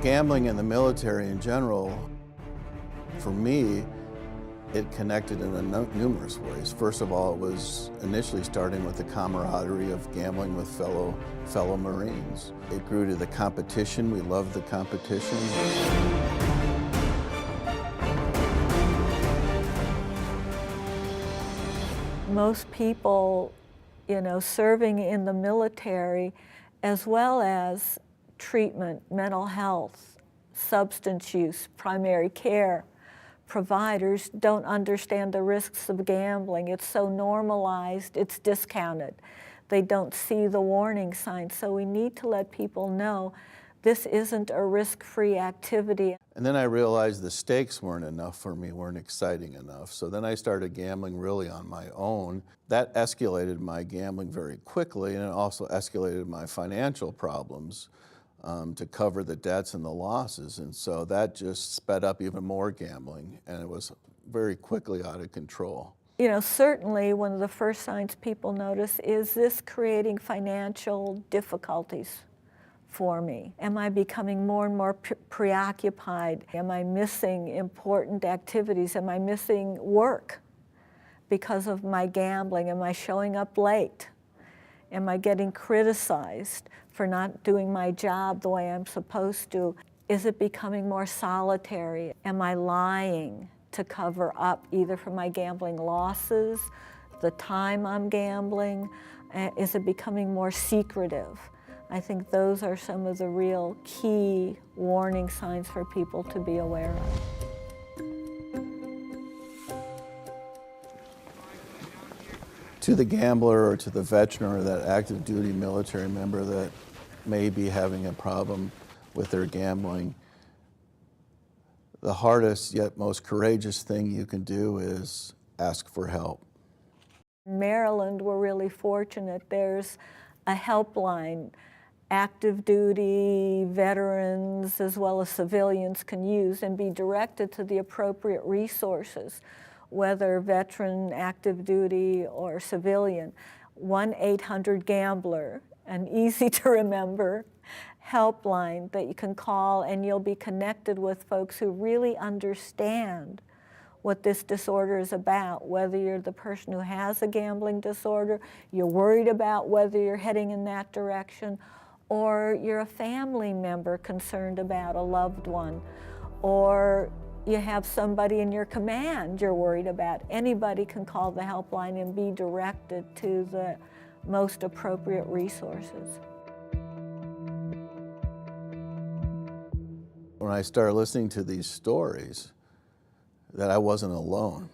Gambling in the military in general, for me, it connected in numerous ways. First of all, it was initially starting with the camaraderie of gambling with fellow Marines. It grew to the competition. We loved the competition. Most people, serving in the military, as well as treatment, mental health, substance use, primary care providers, don't understand the risks of gambling. It's so normalized, it's discounted. They don't see the warning signs. So we need to let people know this isn't a risk-free activity. And then I realized the stakes weren't enough for me, weren't exciting enough. So then I started gambling really on my own. That escalated my gambling very quickly, and it also escalated my financial problems to cover the debts and the losses. And so that just sped up even more gambling, and it was very quickly out of control. Certainly one of the first signs people notice is this creating financial difficulties for me? Am I becoming more and more preoccupied? Am I missing important activities? Am I missing work because of my gambling? Am I showing up late? Am I getting criticized for not doing my job the way I'm supposed to? Is it becoming more solitary? Am I lying to cover up either for my gambling losses, the time I'm gambling? Is it becoming more secretive? I think those are some of the real key warning signs for people to be aware of. To the gambler or to the veteran or that active duty military member that may be having a problem with their gambling, the hardest yet most courageous thing you can do is ask for help. In Maryland, we're really fortunate. There's a helpline active duty veterans as well as civilians can use and be directed to the appropriate resources, whether veteran, active duty, or civilian. 1-800-GAMBLER, an easy to remember helpline that you can call, and you'll be connected with folks who really understand what this disorder is about, whether you're the person who has a gambling disorder, you're worried about whether you're heading in that direction, or you're a family member concerned about a loved one, or you have somebody in your command you're worried about. Anybody can call the helpline and be directed to the most appropriate resources. When I started listening to these stories, that I wasn't alone.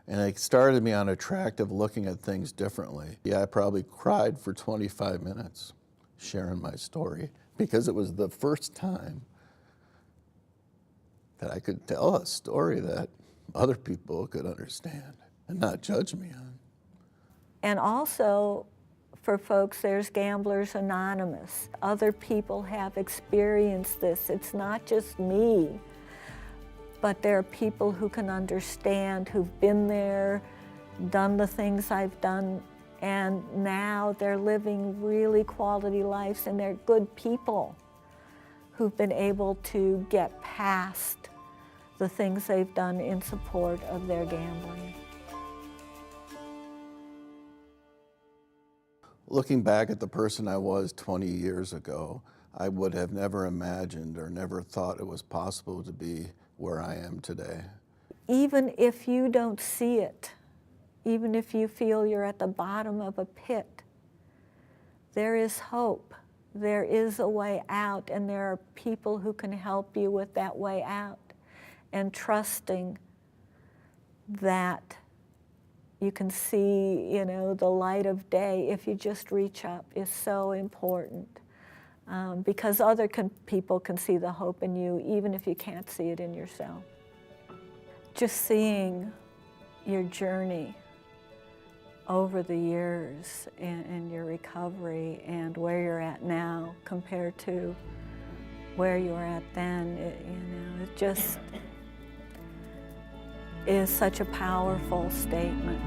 And it started me on a track of looking at things differently. Yeah, I probably cried for 25 minutes sharing my story because it was the first time that I could tell a story that other people could understand and not judge me on. And also, for folks, there's Gamblers Anonymous. Other people have experienced this. It's not just me. But there are people who can understand, who've been there, done the things I've done, and now they're living really quality lives, and they're good people who've been able to get past the things they've done in support of their gambling. Looking back at the person I was 20 years ago, I would have never imagined or never thought it was possible to be where I am today. Even if you don't see it, even if you feel you're at the bottom of a pit, there is hope. There is a way out, and there are people who can help you with that way out. And trusting that you can see, the light of day if you just reach up is so important. Because other people can see the hope in you, even if you can't see it in yourself. Just seeing your journey over the years and your recovery and where you're at now compared to where you were at then, it just is such a powerful statement.